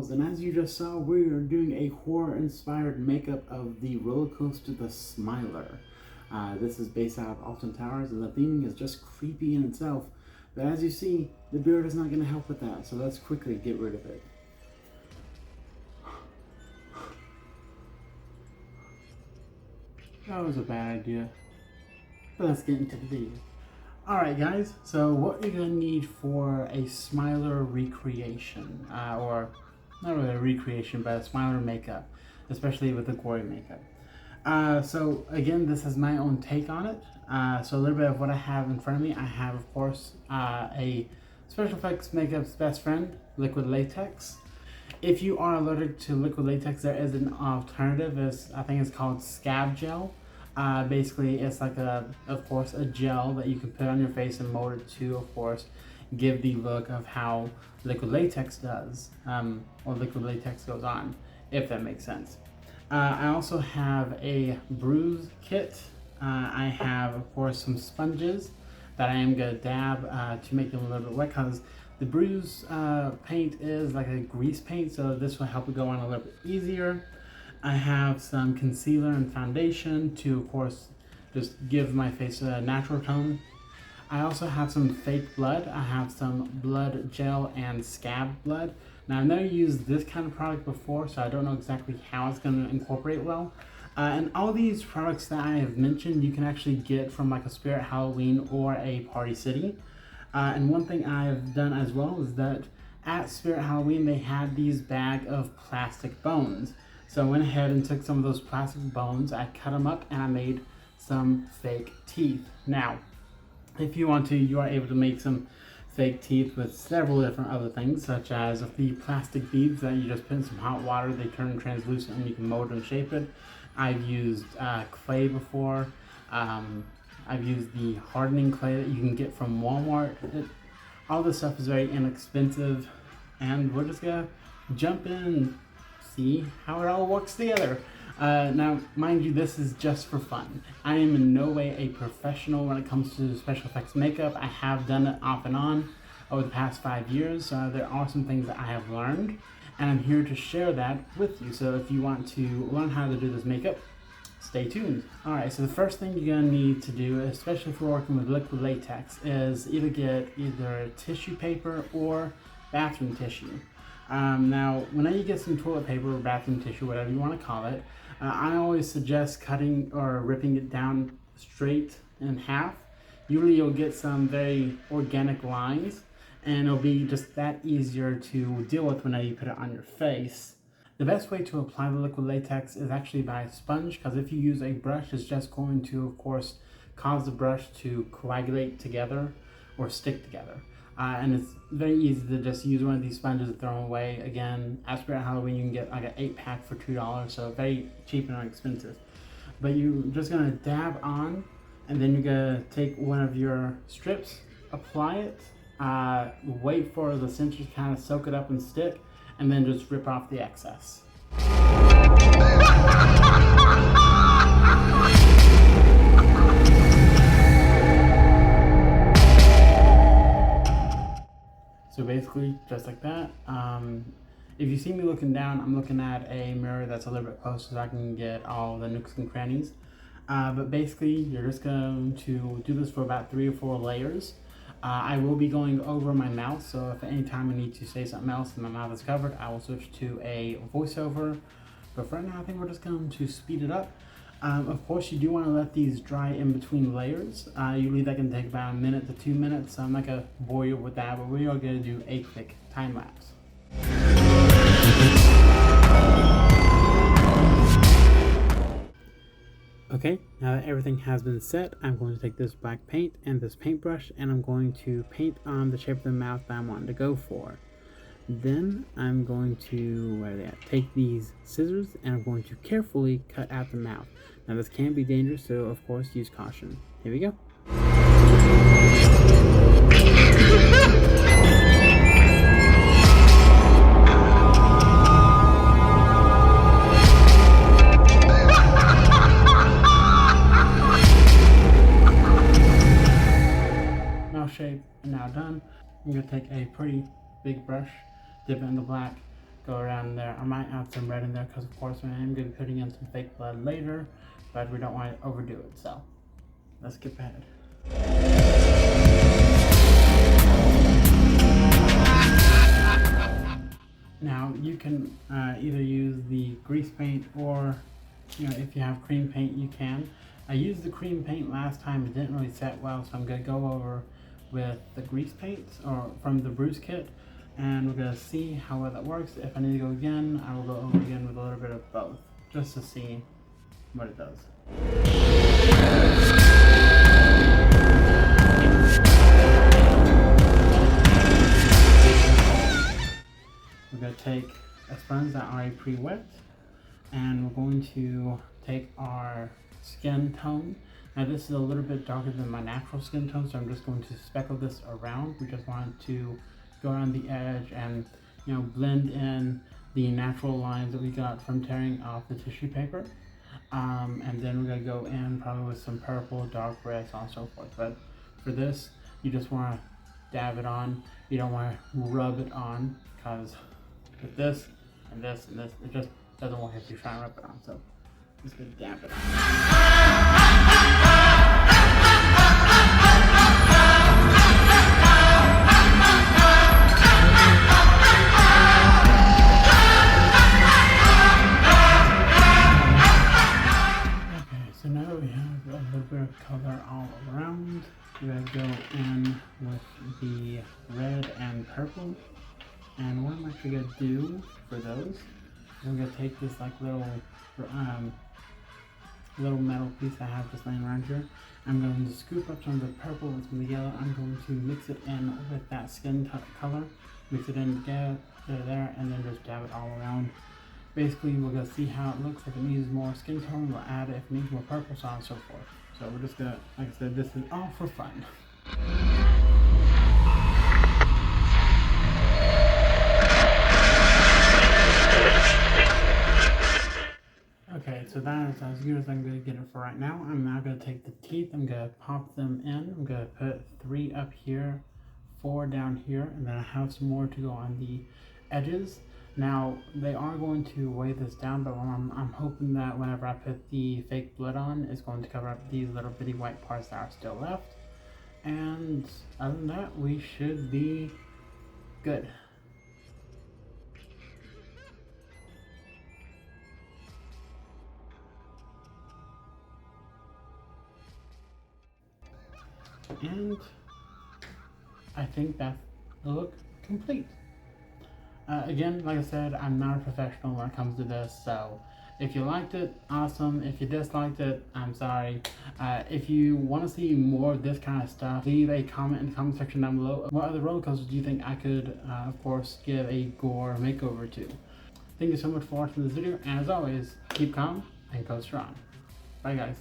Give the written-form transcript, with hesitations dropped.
girls, and as you just saw, we are doing a horror-inspired makeup of the roller coaster, the Smiler. This is based out of Alton Towers, and the theming is just creepy in itself. But as you see, the beard is not going to help with that, so let's quickly get rid of it. That was a bad idea. But let's get into the video. Alright guys, so what you're going to need for a Smiler recreation, or not really a recreation, but a Smiler makeup, especially with the gory makeup. So again, this is my own take on it. So a little bit of what I have in front of me. I have, of course, a Special Effects Makeup's best friend, liquid latex. If you are allergic to liquid latex, there is an alternative. I think it's called scab gel. Basically, it's like of course, a gel that you can put on your face and mold it to, of course, give the look of how liquid latex does, or liquid latex goes on, if that makes sense. I also have a bruise kit. I have, of course, some sponges that I am going to dab to make them a little bit wet, because the bruise paint is like a grease paint, so this will help it go on a little bit easier. I have some concealer and foundation to, of course, just give my face a natural tone. I also have some fake blood. I have some blood gel and scab blood. Now, I've never used this kind of product before, so I don't know exactly how it's going to incorporate well. And all these products that I have mentioned, you can actually get from like a Spirit Halloween or a Party City. And one thing I've done as well is that at Spirit Halloween, they had these bag of plastic bones. So I went ahead and took some of those plastic bones, I cut them up, and I made some fake teeth. Now, if you want to, you are able to make some fake teeth with several different other things, such as the plastic beads that you just put in some hot water, they turn translucent and you can mold and shape it. I've used clay before. I've used the hardening clay that you can get from Walmart. All this stuff is very inexpensive, and we're just gonna jump in and see how it all works together. Now, mind you, this is just for fun. I am in no way a professional when it comes to special effects makeup. I have done it off and on over the past 5 years, so there are some things that I have learned, and I'm here to share that with you. So if you want to learn how to do this makeup, stay tuned. Alright, so the first thing you're going to need to do, especially if you're working with liquid latex, is either get tissue paper or bathroom tissue. Now, whenever you get some toilet paper or bathroom tissue, whatever you want to call it, I always suggest cutting or ripping it down straight in half. Usually you'll get some very organic lines, and it'll be just that easier to deal with whenever you put it on your face. The best way to apply the liquid latex is actually by a sponge, because if you use a brush, it's just going to, of course, cause the brush to coagulate together or stick together. And it's very easy to just use one of these sponges and throw them away. Again, at Spirit Halloween, you can get like an 8-pack for $2, so very cheap and inexpensive. But you're just gonna dab on, and then you're gonna take one of your strips, apply it, wait for the center to kind of soak it up and stick, and then just rip off the excess. So basically, just like that. If you see me looking down, I'm looking at a mirror that's a little bit closer so I can get all the nooks and crannies. But basically, you're just going to do this for about 3 or 4 layers. I will be going over my mouth, so if at any time I need to say something else and my mouth is covered, I will switch to a voiceover. But for right now, I think we're just going to speed it up. Of course, you do want to let these dry in between layers. Usually that can take about 1 minute to 2 minutes, so I'm not going to bore you with that, but we are going to do a quick time lapse. Okay, now that everything has been set, I'm going to take this black paint and this paintbrush, and I'm going to paint on the shape of the mouth that I'm wanting to go for. Then I'm going to take these scissors, and I'm going to carefully cut out the mouth. Now this can be dangerous, so of course use caution. Here we go. Mouth shape now done. I'm going to take a pretty big brush, dip it in the black, go around there. I might add some red in there because of course I am going to be putting in some fake blood later, but we don't want to overdo it, so let's skip ahead. Now you can either use the grease paint or, if you have cream paint, you can. I used the cream paint last time, it didn't really set well, so I'm going to go over with the grease paints or from the Bruce kit, and we're going to see how well that works. If I need to go again, I will go over again with a little bit of both, just to see what it does. We're going to take a sponge that I already pre-wet, and we're going to take our skin tone. Now this is a little bit darker than my natural skin tone, so I'm just going to speckle this around. We just want to go around the edge and blend in the natural lines that we got from tearing off the tissue paper. And then we're going to go in probably with some purple, dark red, so on and so forth. But for this, you just want to dab it on. You don't want to rub it on, because with this and this and this, it just doesn't work if you try and rub it on. So just going to dab it on. So now we have a little bit of color all around. We're going to go in with the red and purple. And what I'm actually going to do for those, I'm going to take this like little metal piece I have just laying around here. I'm going to scoop up some of the purple and some of the yellow. I'm going to mix it in with that skin color. Mix it in together there, and then just dab it all around. Basically, we're going to see how it looks. If it needs more skin tone, we'll add it. If it needs more purple, so on and so forth. So we're just going to, like I said, this is all for fun. Okay, so that is as good as I'm going to get it for right now. I'm now going to take the teeth, I'm going to pop them in. I'm going to put 3 up here, 4 down here, and then I have some more to go on the edges. Now, they are going to weigh this down, but I'm hoping that whenever I put the fake blood on, it's going to cover up these little bitty white parts that are still left. And other than that, we should be good. And I think that's the look complete. Again, like I said, I'm not a professional when it comes to this, so if you liked it, awesome. If you disliked it, I'm sorry. If you want to see more of this kind of stuff, leave a comment in the comment section down below. What other roller coasters do you think I could, of course, give a gore makeover to? Thank you so much for watching this video, and as always, keep calm and coaster on. Bye guys.